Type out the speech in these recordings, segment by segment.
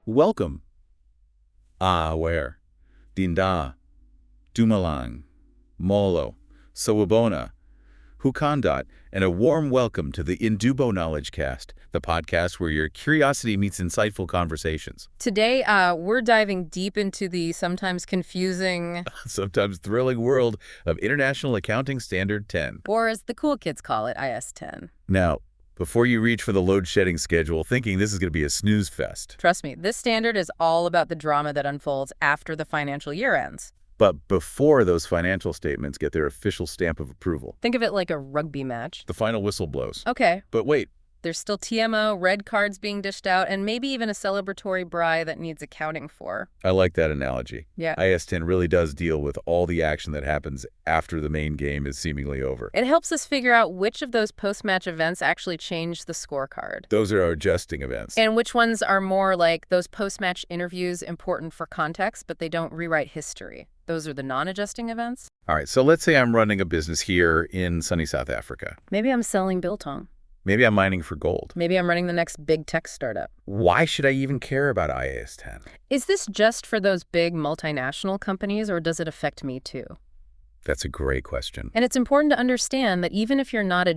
Welcome. Where? Dinda, Dumalang, Molo, Sawabona, Hukandot, and a warm welcome to the Indubo Knowledge Cast, the podcast where your curiosity meets insightful conversations. Today, we're diving deep into the sometimes confusing, Sometimes thrilling world of International Accounting Standard 10. or as the cool kids call it, IAS 10. Now, before you reach for the load-shedding schedule thinking this is going to be a snooze fest. Trust me, this standard is all about the drama that unfolds after the financial year ends. But before those financial statements get their official stamp of approval, Think of it like a rugby match. the final whistle blows. Okay, But wait, there's still TMO, red cards being dished out, and maybe even a celebratory braai that needs accounting for. I like that analogy. Yeah. IAS 10 really does deal with all the action that happens after the main game is seemingly over. It helps us figure out which of those post-match events actually change the scorecard. Those are our adjusting events. And which ones are more like those post-match interviews important for context, but they don't rewrite history. Those are the non-adjusting events. All right, so let's say I'm running a business here in sunny South Africa. Maybe I'm selling biltong. Maybe I'm mining for gold. Maybe I'm running the next big tech startup. Why should I even care about IAS 10? Is this just for those big multinational companies, or does it affect me too? That's a great question. And it's important to understand that even if you're not a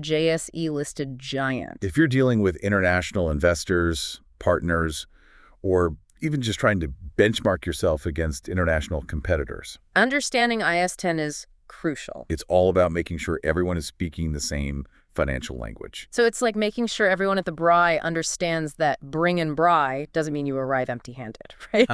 JSE-listed giant, If you're dealing with international investors, partners, or even just trying to benchmark yourself against international competitors, understanding IAS 10 is crucial. it's all about making sure everyone is speaking the same financial language. So it's like making sure everyone at the braai understands that bring in braai doesn't mean you arrive empty-handed, right?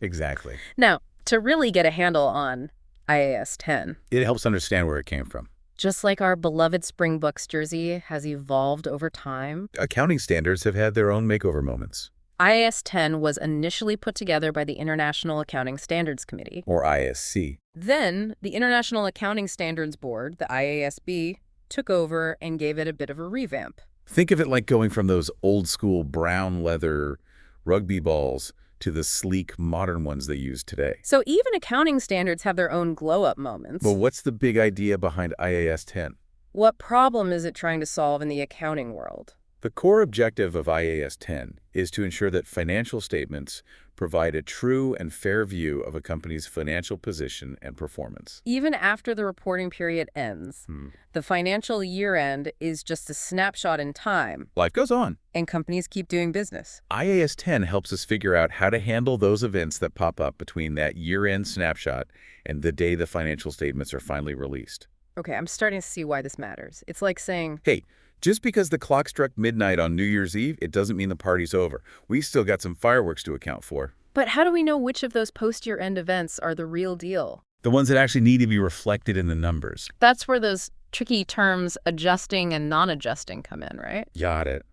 Exactly. Now, to really get a handle on IAS 10, It helps understand where it came from. just like our beloved Springboks jersey has evolved over time, Accounting standards have had their own makeover moments, IAS 10 was initially put together by the International Accounting Standards Committee. or ISC. Then, the International Accounting Standards Board, the IASB, took over and gave it a bit of a revamp. Think of it like going from those old-school brown leather rugby balls to the sleek modern ones they use today. So even accounting standards have their own glow-up moments. But what's the big idea behind IAS 10? What problem is it trying to solve in the accounting world? The core objective of IAS 10 is to ensure that financial statements provide a true and fair view of a company's financial position and performance. Even after the reporting period ends, the financial year-end is just a snapshot in time, Life goes on. and companies keep doing business. IAS 10 helps us figure out how to handle those events that pop up between that year-end snapshot and the day the financial statements are finally released. Okay, I'm starting to see why this matters. It's like saying, Hey, just because the clock struck midnight on New Year's Eve, it doesn't mean the party's over. We still got some fireworks to account for. but how do we know which of those post-year-end events are the real deal? The ones that actually need to be reflected in the numbers. That's where those tricky terms adjusting and non-adjusting come in, right? Got it.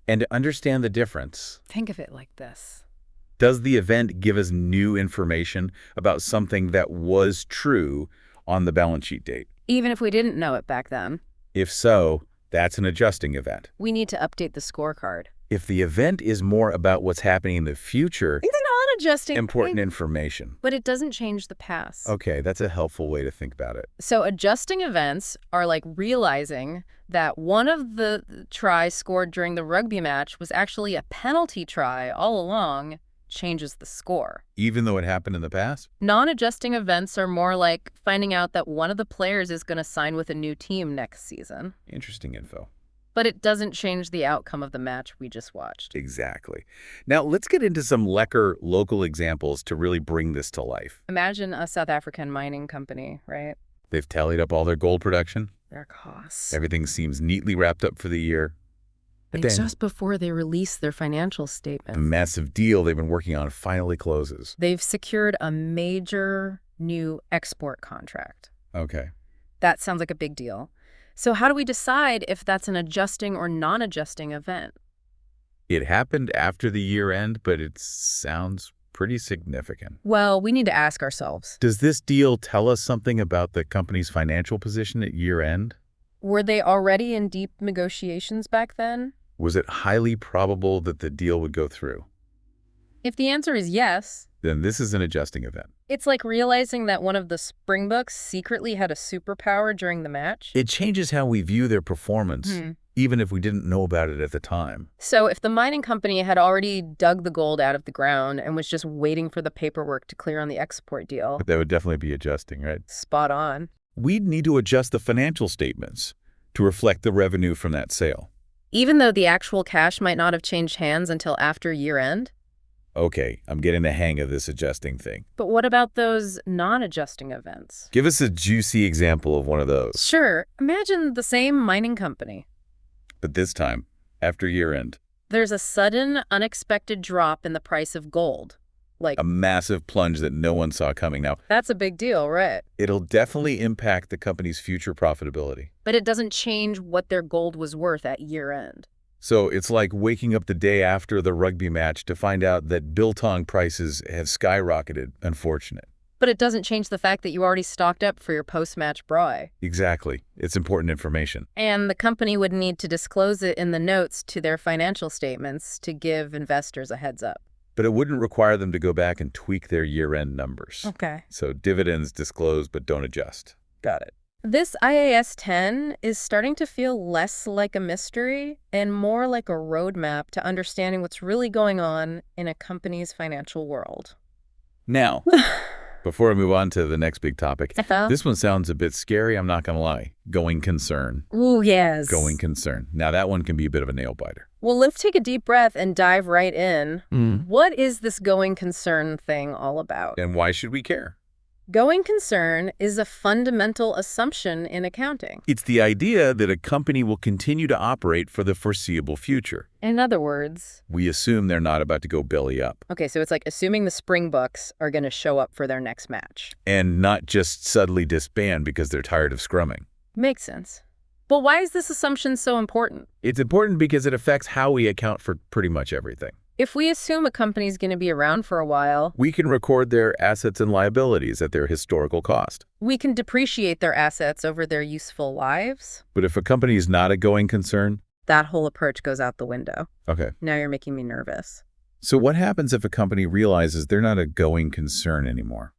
And to understand the difference, Think of it like this. does the event give us new information about something that was true on the balance sheet date? Even if we didn't know it back then, If so, that's an adjusting event. we need to update the scorecard. If the event is more about what's happening in the future, It's a non-adjusting important information. but it doesn't change the past. Okay, that's a helpful way to think about it. So adjusting events are like realizing that one of the tries scored during the rugby match was actually a penalty try all along, changes the score. Even though it happened in the past? Non-adjusting events are more like finding out that one of the players is going to sign with a new team next season. Interesting info. But it doesn't change the outcome of the match we just watched. Exactly. Now, let's get into some lekker local examples to really bring this to life. Imagine a South African mining company, right? They've tallied up all their gold production. Their costs. Everything seems neatly wrapped up for the year. But And then, just before they release their financial the statements, massive deal they've been working on finally closes. they've secured a major new export contract. Okay. That sounds like a big deal. So how do we decide if that's an adjusting or non-adjusting event? It happened after the year end, but it sounds pretty significant. Well, we need to ask ourselves, Does this deal tell us something about the company's financial position at year end? were they already in deep negotiations back then? Was it highly probable that the deal would go through? If the answer is yes, Then this is an adjusting event. it's like realizing that one of the Springboks secretly had a superpower during the match. It changes how we view their performance. even if we didn't know about it at the time. So if the mining company had already dug the gold out of the ground and was just waiting for the paperwork to clear on the export deal, But that would definitely be adjusting, right? spot on. We'd need to adjust the financial statements to reflect the revenue from that sale. Even though the actual cash might not have changed hands until after year-end? Okay, I'm getting the hang of this adjusting thing. But what about those non-adjusting events? Give us a juicy example of one of those. Sure, imagine the same mining company. But this time, after year-end. There's a sudden, unexpected drop in the price of gold. Like, A massive plunge that no one saw coming. Now, that's a big deal, right? it'll definitely impact the company's future profitability. But it doesn't change what their gold was worth at year-end. So it's like waking up the day after the rugby match to find out that biltong prices have skyrocketed. Unfortunate. But it doesn't change the fact that you already stocked up for your post-match braai. Exactly. It's important information. And the company would need to disclose it in the notes to their financial statements to give investors a heads up. But it wouldn't require them to go back and tweak their year-end numbers. Okay. So dividends disclose but don't adjust. Got it. This IAS 10 is starting to feel less like a mystery and more like a roadmap to understanding what's really going on in a company's financial world. Now, before I move on to the next big topic, this one sounds a bit scary, I'm not going to lie. Going concern. Ooh, yes. Going concern. Now, that one can be a bit of a nail-biter. Well, let's take a deep breath and dive right in. What is this going concern thing all about? And why should we care? Going concern is a fundamental assumption in accounting. It's the idea that a company will continue to operate for the foreseeable future. In other words, We assume they're not about to go belly up. okay, so it's like assuming the Springboks are going to show up for their next match. And not just suddenly disband because they're tired of scrumming. Makes sense. But why is this assumption so important? It's important because it affects how we account for pretty much everything. If we assume a company's going to be around for a while, We can record their assets and liabilities at their historical cost. we can depreciate their assets over their useful lives. But if a company is not a going concern, That whole approach goes out the window. okay. Now you're making me nervous. So what happens if a company realizes they're not a going concern anymore?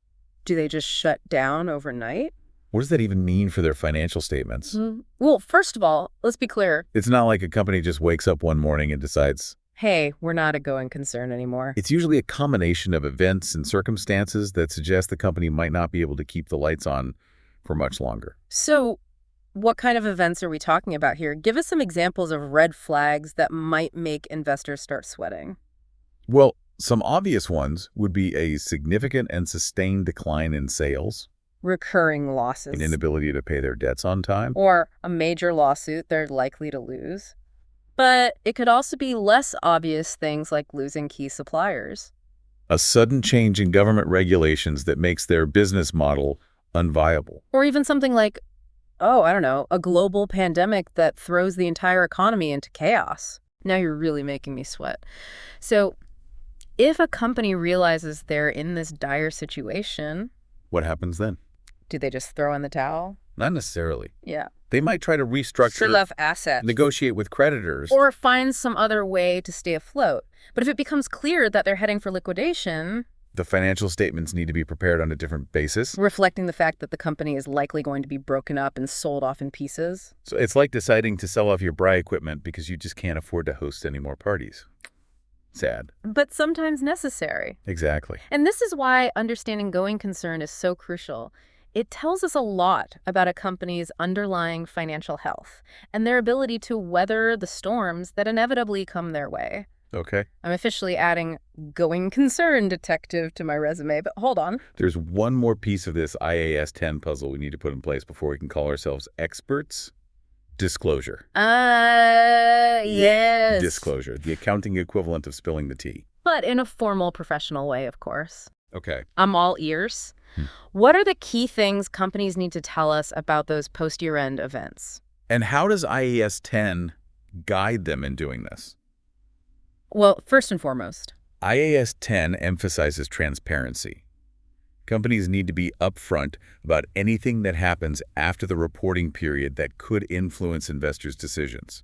Do they just shut down overnight? What does that even mean for their financial statements? Well, first of all, let's be clear. It's not like a company just wakes up one morning and decides. Hey, we're not a going concern anymore. It's usually a combination of events and circumstances that suggest the company might not be able to keep the lights on for much longer. So, what kind of events are we talking about here? Give us some examples of red flags that might make investors start sweating. Well, some obvious ones would be a significant and sustained decline in sales, Recurring losses. an inability to pay their debts on time, Or a major lawsuit they're likely to lose. But it could also be less obvious things like losing key suppliers. a sudden change in government regulations that makes their business model unviable. Or even something like, oh, I don't know, a global pandemic that throws the entire economy into chaos. Now you're really making me sweat. So if a company realizes they're in this dire situation, What happens then? do they just throw in the towel? Not necessarily. Yeah. They might try to restructure, Sell off assets. negotiate with creditors. Or find some other way to stay afloat. But if it becomes clear that they're heading for liquidation, The financial statements need to be prepared on a different basis. reflecting the fact that the company is likely going to be broken up and sold off in pieces. So it's like deciding to sell off your braai equipment because you just can't afford to host any more parties. Sad. But sometimes necessary. Exactly. And this is why understanding going concern is so crucial. It tells us a lot about a company's underlying financial health and their ability to weather the storms that inevitably come their way. Okay. I'm officially adding going concern detective to my resume, but hold on. There's one more piece of this IAS 10 puzzle we need to put in place before we can call ourselves experts. Disclosure. Yes. Disclosure. The accounting equivalent of spilling the tea. But in a formal, professional way, of course. Okay. I'm all ears. What are the key things companies need to tell us about those post-year-end events? And how does IAS 10 guide them in doing this? Well, first and foremost, IAS 10 emphasizes transparency. Companies need to be upfront about anything that happens after the reporting period that could influence investors' decisions.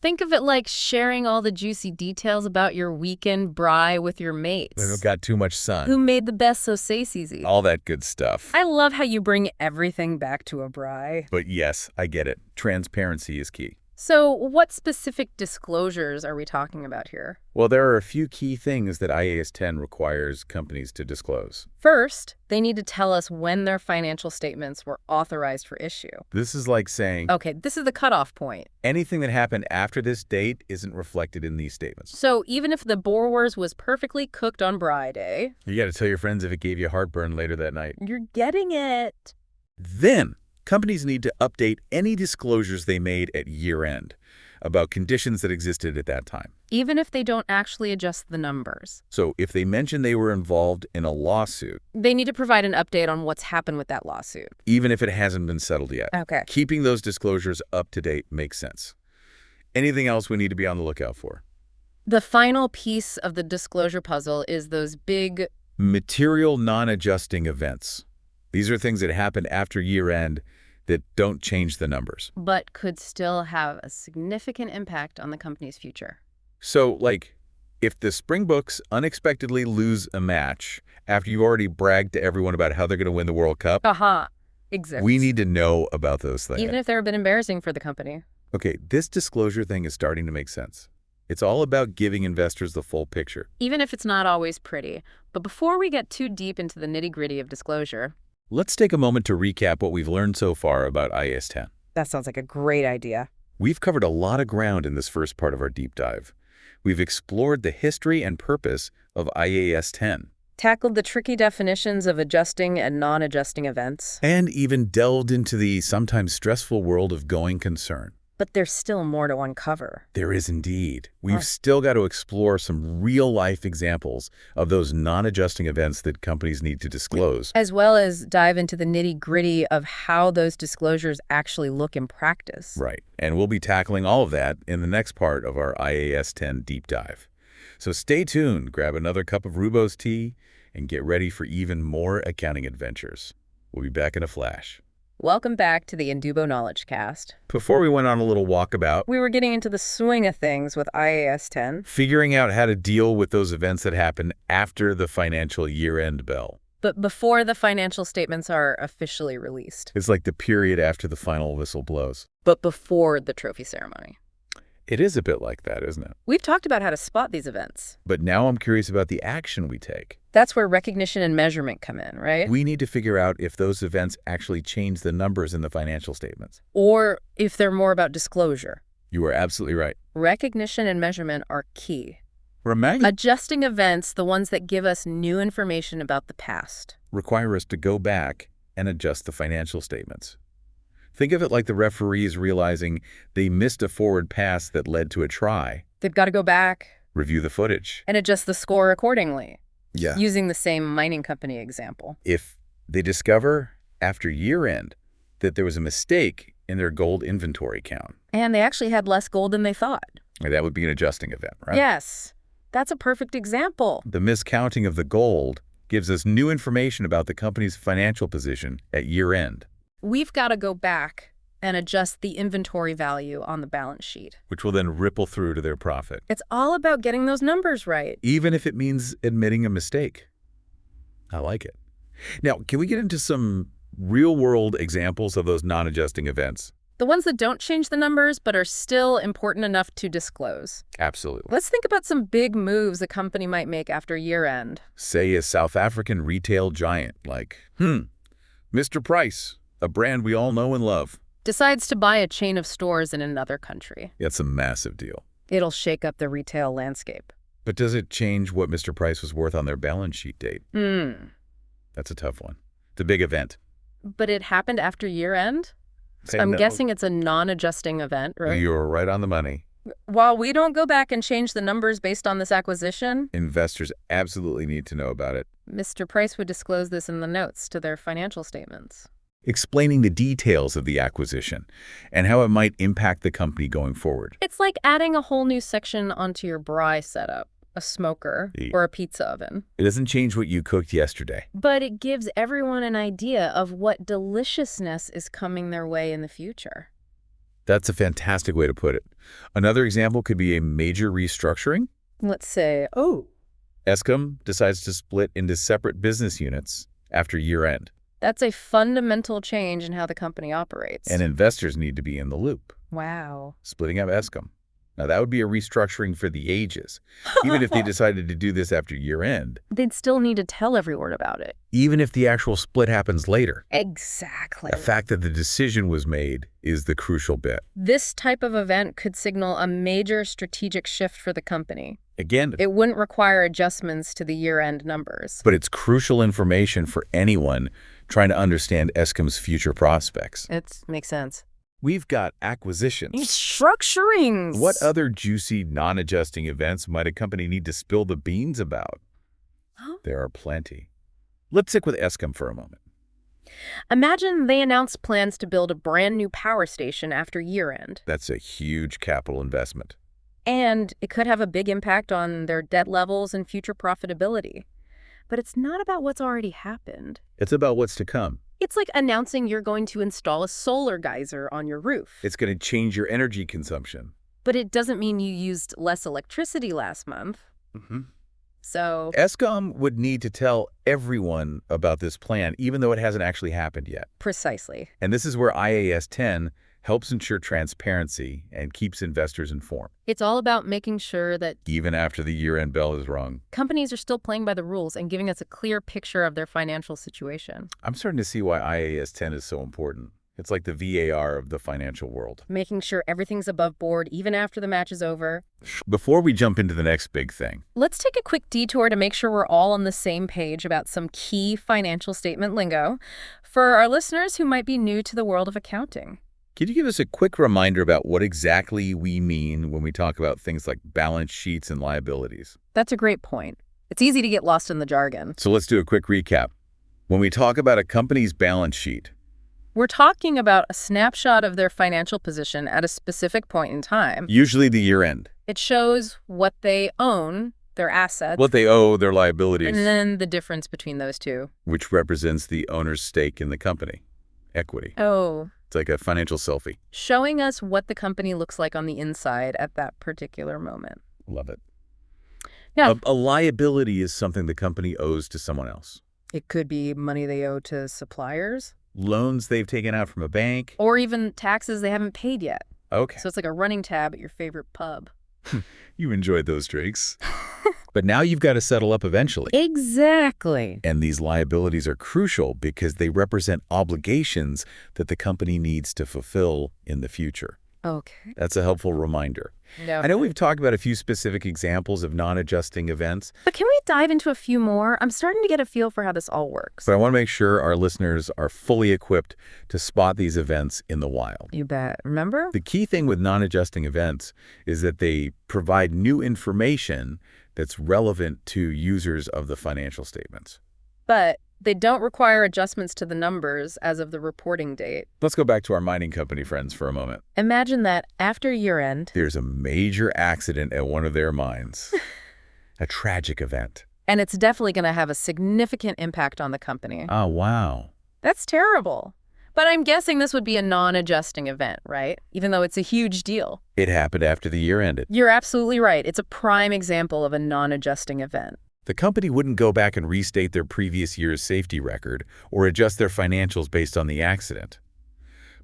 think of it like sharing all the juicy details about your weekend braai with your mates. They've got too much sun. Who made the best sausages? All that good stuff. I love how you bring everything back to a braai. But yes, I get it. Transparency is key. So what specific disclosures are we talking about here? Well, there are a few key things that IAS 10 requires companies to disclose. First, they need to tell us when their financial statements were authorized for issue. This is like saying Okay, this is the cutoff point. anything that happened after this date isn't reflected in these statements. So even if the borewors was perfectly cooked on Braai Day, You got to tell your friends if it gave you heartburn later that night. you're getting it. Then, companies need to update any disclosures they made at year-end about conditions that existed at that time. Even if they don't actually adjust the numbers. So if they mention they were involved in a lawsuit, They need to provide an update on what's happened with that lawsuit. even if it hasn't been settled yet, Okay. keeping those disclosures up to date makes sense. Anything else we need to be on the lookout for? The final piece of the disclosure puzzle is those big... Material non-adjusting events. These are things that happen after year-end that don't change the numbers. but could still have a significant impact on the company's future. So, like, if the Springboks unexpectedly lose a match after you've already bragged to everyone about how they're going to win the World Cup, Aha. Exists. we need to know about those things. Even if they're a bit embarrassing for the company. Okay, this disclosure thing is starting to make sense. It's all about giving investors the full picture. Even if it's not always pretty. But before we get too deep into the nitty-gritty of disclosure... Let's take a moment to recap what we've learned so far about IAS 10. That sounds like a great idea. We've covered a lot of ground in this first part of our deep dive. We've explored the history and purpose of IAS 10. Tackled the tricky definitions of adjusting and non-adjusting events. And even delved into the sometimes stressful world of going concern. But there's still more to uncover. There is indeed. We've still got to explore some real-life examples of those non-adjusting events that companies need to disclose. As well as dive into the nitty-gritty of how those disclosures actually look in practice. Right. And we'll be tackling all of that in the next part of our IAS 10 deep dive. So stay tuned, grab another cup of Rooibos tea, and get ready for even more accounting adventures. We'll be back in a flash. Welcome back to the Indubo Knowledge Cast. Before we went on a little walkabout, We were getting into the swing of things with IAS 10, figuring out how to deal with those events that happen after the financial year-end bell. but before the financial statements are officially released. It's like the period after the final whistle blows. But before the trophy ceremony. It is a bit like that, isn't it? We've talked about how to spot these events. But now I'm curious about the action we take. That's where recognition and measurement come in, right? We need to figure out if those events actually change the numbers in the financial statements. Or if they're more about disclosure. You are absolutely right. Recognition and measurement are key. Remember, Adjusting events, the ones that give us new information about the past. require us to go back and adjust the financial statements. Think of it like the referees realizing they missed a forward pass that led to a try. They've got to go back Review the footage. and adjust the score accordingly. Yeah. Using the same mining company example. If they discover after year end that there was a mistake in their gold inventory count, And they actually had less gold than they thought. that would be an adjusting event, right? Yes, that's a perfect example. The miscounting of the gold gives us new information about the company's financial position at year end, We've got to go back and adjust the inventory value on the balance sheet. which will then ripple through to their profit, It's all about getting those numbers right. even if it means admitting a mistake. I like it. Now, can we get into some real-world examples of those non-adjusting events? The ones that don't change the numbers but are still important enough to disclose. Absolutely. Let's think about some big moves a company might make after year end. Say a South African retail giant like, Mr. Price, a brand we all know and love. Decides to buy a chain of stores in another country. That's a massive deal. It'll shake up the retail landscape. But does it change what Mr. Price was worth on their balance sheet date? That's a tough one. It's a big event. But it happened after year end? Say I'm no. guessing it's a non-adjusting event, right? You're right on the money. While we don't go back and change the numbers based on this acquisition, Investors absolutely need to know about it. Mr. Price would disclose this in the notes to their financial statements. Explaining the details of the acquisition and how it might impact the company going forward. It's like adding a whole new section onto your braai setup, a smoker, or a pizza oven. It doesn't change what you cooked yesterday. But it gives everyone an idea of what deliciousness is coming their way in the future. That's a fantastic way to put it. Another example could be a major restructuring. Let's say, Eskom decides to split into separate business units after year end. that's a fundamental change in how the company operates. And investors need to be in the loop. Wow. splitting up Eskom. Now, that would be a restructuring for the ages, even if they decided to do this after year-end. They'd still need to tell everyone about it. Even if the actual split happens later. Exactly. The fact that the decision was made is the crucial bit. This type of event could signal a major strategic shift for the company. Again, It wouldn't require adjustments to the year-end numbers. but it's crucial information for anyone trying to understand Eskom's future prospects. It makes sense. We've got acquisitions. Structurings! What other juicy, non-adjusting events might a company need to spill the beans about? There are plenty. Let's stick with Eskom for a moment. Imagine they announce plans to build a brand new power station after year-end. That's a huge capital investment. And it could have a big impact on their debt levels and future profitability. But it's not about what's already happened. It's about what's to come. It's like announcing you're going to install a solar geyser on your roof. It's going to change your energy consumption. But it doesn't mean you used less electricity last month. So Eskom would need to tell everyone about this plan, even though it hasn't actually happened yet. precisely. And this is where IAS 10 helps ensure transparency and keeps investors informed, It's all about making sure that even after the year-end bell is rung. companies are still playing by the rules and giving us a clear picture of their financial situation. I'm starting to see why IAS 10 is so important. It's like the VAR of the financial world. Making sure everything's above board even after the match is over. Before we jump into the next big thing, Let's take a quick detour to make sure we're all on the same page about some key financial statement lingo for our listeners who might be new to the world of accounting. could you give us a quick reminder about what exactly we mean when we talk about things like balance sheets and liabilities? That's a great point. It's easy to get lost in the jargon. So let's do a quick recap. When we talk about a company's balance sheet, We're talking about a snapshot of their financial position at a specific point in time. usually the year-end, It shows what they own, their assets, what they owe, their liabilities, and then the difference between those two. which represents the owner's stake in the company, equity. Oh, It's like a financial selfie. showing us what the company looks like on the inside at that particular moment. Love it. Yeah. A liability is something the company owes to someone else. It could be money they owe to suppliers, Loans they've taken out from a bank. or even taxes they haven't paid yet. Okay. So it's like a running tab at your favorite pub. You enjoyed those drinks. But now you've got to settle up eventually. Exactly. And these liabilities are crucial because they represent obligations that the company needs to fulfill in the future. Okay. That's a helpful reminder. No. I know we've talked about a few specific examples of non-adjusting events, But can we dive into a few more? I'm starting to get a feel for how this all works. but I want to make sure our listeners are fully equipped to spot these events in the wild. You bet. Remember? The key thing with non-adjusting events is that they provide new information that's relevant to users of the financial statements. But they don't require adjustments to the numbers as of the reporting date. Let's go back to our mining company friends for a moment. Imagine that after year-end, There's a major accident at one of their mines. A tragic event. and it's definitely going to have a significant impact on the company. Oh, wow. That's terrible. But I'm guessing this would be a non-adjusting event, right? Even though it's a huge deal. It happened after the year ended. You're absolutely right. It's a prime example of a non-adjusting event. The company wouldn't go back and restate their previous year's safety record or adjust their financials based on the accident.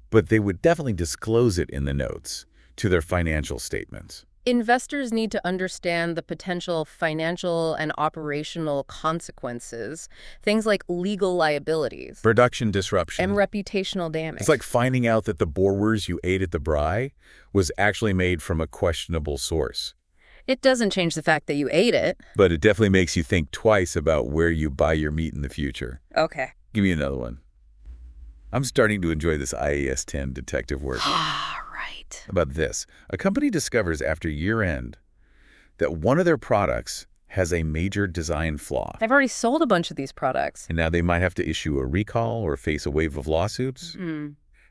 But they would definitely disclose it in the notes to their financial statements. Investors need to understand the potential financial and operational consequences, things like legal liabilities Production disruption. and reputational damage. It's like finding out that the borwers you ate at the braai was actually made from a questionable source. It doesn't change the fact that you ate it. But it definitely makes you think twice about where you buy your meat in the future. Okay. Give me another one. I'm starting to enjoy this IAS 10 detective work. Ah, right. About this, a company discovers after year-end that one of their products has a major design flaw. I've already sold a bunch of these products. And now they might have to issue a recall or face a wave of lawsuits.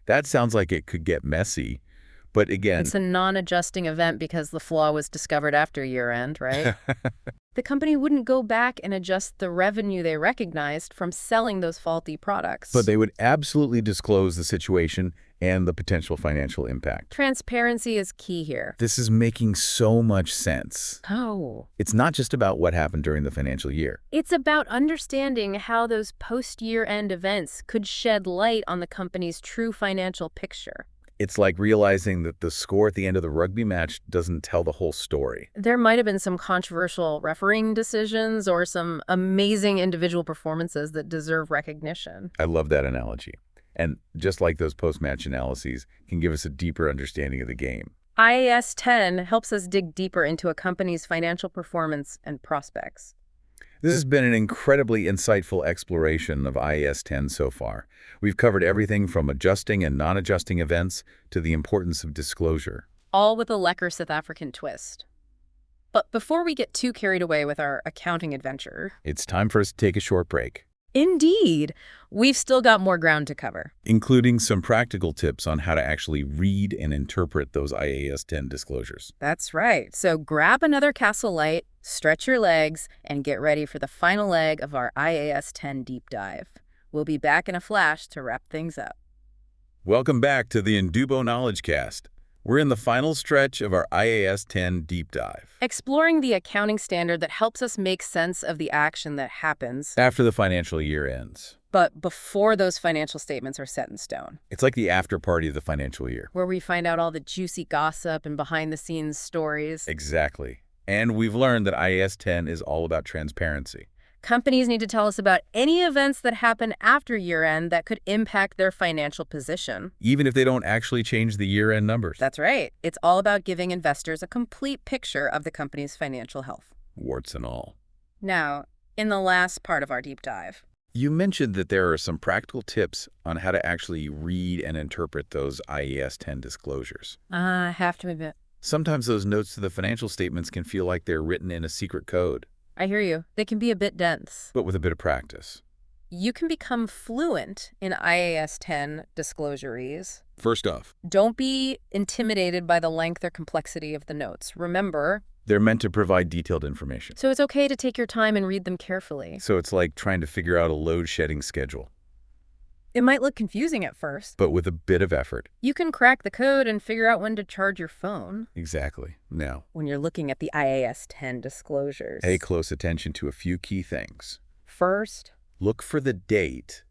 That sounds like it could get messy. But again, It's a non-adjusting event because the flaw was discovered after year-end, right? The company wouldn't go back and adjust the revenue they recognized from selling those faulty products. but they would absolutely disclose the situation and the potential financial impact. Transparency is key here. This is making so much sense. Oh. It's not just about what happened during the financial year. It's about understanding how those post-year-end events could shed light on the company's true financial picture. It's like realizing that the score at the end of the rugby match doesn't tell the whole story. There might have been some controversial refereeing decisions or some amazing individual performances that deserve recognition. I love that analogy. And just like those post-match analyses can give us a deeper understanding of the game. IAS 10 helps us dig deeper into a company's financial performance and prospects. This has been an incredibly insightful exploration of IAS 10 so far. We've covered everything from adjusting and non-adjusting events to the importance of disclosure. All with a lekker South African twist. But before we get too carried away with our accounting adventure... It's time for us to take a short break. Indeed! We've still got more ground to cover. Including some practical tips on how to actually read and interpret those IAS 10 disclosures. That's right. So grab another Castle Light, stretch your legs, and get ready for the final leg of our IAS 10 deep dive. We'll be back in a flash to wrap things up. Welcome back to the Indubo Knowledge Cast. We're in the final stretch of our IAS 10 deep dive. Exploring the accounting standard that helps us make sense of the action that happens After the financial year ends. but before those financial statements are set in stone, It's like the after party of the financial year. where we find out all the juicy gossip and behind-the-scenes stories. Exactly. And we've learned that IAS 10 is all about transparency. Companies need to tell us about any events that happen after year-end that could impact their financial position. Even if they don't actually change the year-end numbers. That's right. It's all about giving investors a complete picture of the company's financial health. Warts and all. Now, in the last part of our deep dive, You mentioned that there are some practical tips on how to actually read and interpret those IAS 10 disclosures. I have to admit, Sometimes those notes to the financial statements can feel like they're written in a secret code, I hear you. They can be a bit dense. but with a bit of practice. You can become fluent in IAS 10 disclosuries. First off, Don't be intimidated by the length or complexity of the notes. Remember, they're meant to provide detailed information. so it's okay to take your time and read them carefully. So it's like trying to figure out a load-shedding schedule, It might look confusing at first. but with a bit of effort. You can crack the code and figure out when to charge your phone Exactly. Now, when you're looking at the IAS 10 disclosures. pay close attention to a few key things. First, Look for the date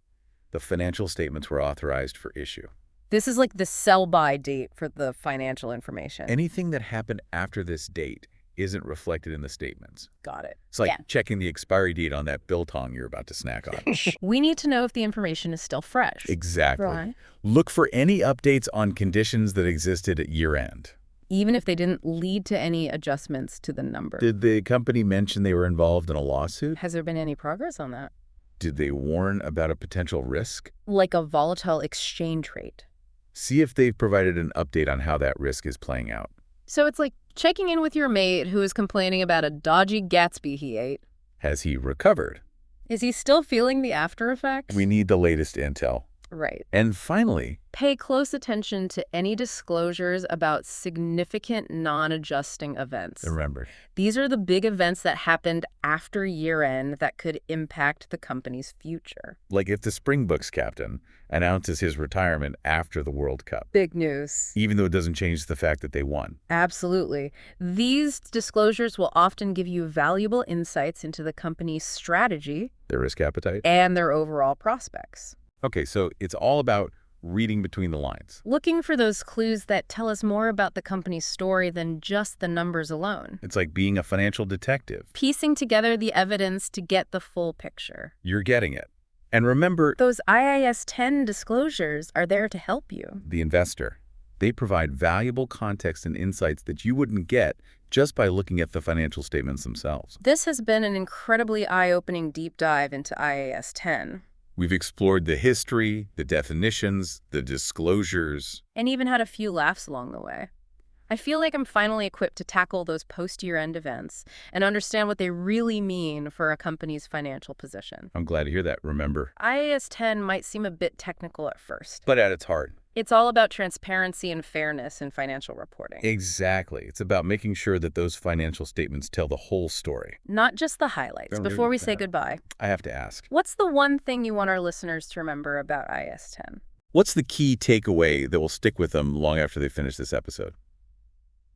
the financial statements were authorized for issue. this is like the sell-by date for the financial information. Anything that happened after this date isn't reflected in the statements. Got it. It's like Yeah. checking the expiry date on that biltong you're about to snack on. We need to know if the information is still fresh. Exactly. Right. Look for any updates on conditions that existed at year-end. Even if they didn't lead to any adjustments to the number. Did the company mention they were involved in a lawsuit? Has there been any progress on that? Did they warn about a potential risk? Like a volatile exchange rate. See if they've provided an update on how that risk is playing out. So it's like checking in with your mate who is complaining about a dodgy Gatsby he ate. Has he recovered? Is he still feeling the after effects? We need the latest intel. Right. And finally, Pay close attention to any disclosures about significant non-adjusting events. remember, These are the big events that happened after year-end that could impact the company's future. like if the Springboks captain announces his retirement after the World Cup, Big news. even though it doesn't change the fact that they won. Absolutely. These disclosures will often give you valuable insights into the company's strategy Their risk appetite. and their overall prospects. Okay, so it's all about reading between the lines. Looking for those clues that tell us more about the company's story than just the numbers alone. It's like being a financial detective. Piecing together the evidence to get the full picture. You're getting it. And remember, Those IAS 10 disclosures are there to help you. the investor. They provide valuable context and insights that you wouldn't get just by looking at the financial statements themselves. This has been an incredibly eye-opening deep dive into IAS 10. We've explored the history, the definitions, the disclosures. And even had a few laughs along the way. I feel like I'm finally equipped to tackle those post-year-end events and understand what they really mean for a company's financial position. I'm glad to hear that, remember. IAS 10 might seem a bit technical at first. But at its heart. It's all about transparency and fairness in financial reporting. Exactly. It's about making sure that those financial statements tell the whole story. Not just the highlights. Before we say goodbye, I have to ask, what's the one thing you want our listeners to remember about IAS 10? what's the key takeaway that will stick with them long after they finish this episode?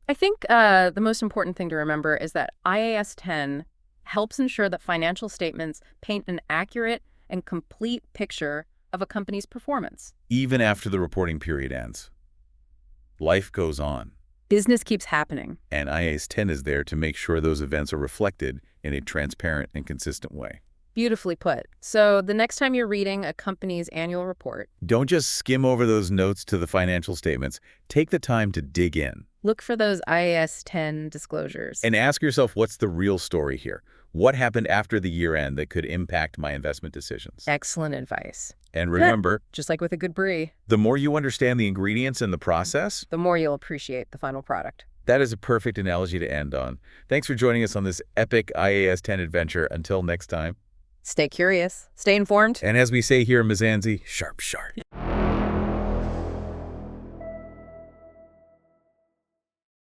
I think the most important thing to remember is that IAS 10 helps ensure that financial statements paint an accurate and complete picture of a company's performance. Even after the reporting period ends. Life goes on, Business keeps happening. and IAS 10 is there to make sure those events are reflected in a transparent and consistent way. Beautifully put. So the next time you're reading a company's annual report, Don't just skim over those notes to the financial statements. Take the time to dig in. look for those IAS 10 disclosures. And ask yourself, what's the real story here? What happened after the year end that could impact my investment decisions? Excellent advice. And remember, Just like with a good brie, the more you understand the ingredients and the process, the more you'll appreciate the final product. that is a perfect analogy to end on. Thanks for joining us on this epic IAS 10 adventure. Until next time. Stay curious, stay informed. And as we say here in Mizanzi, sharp, sharp.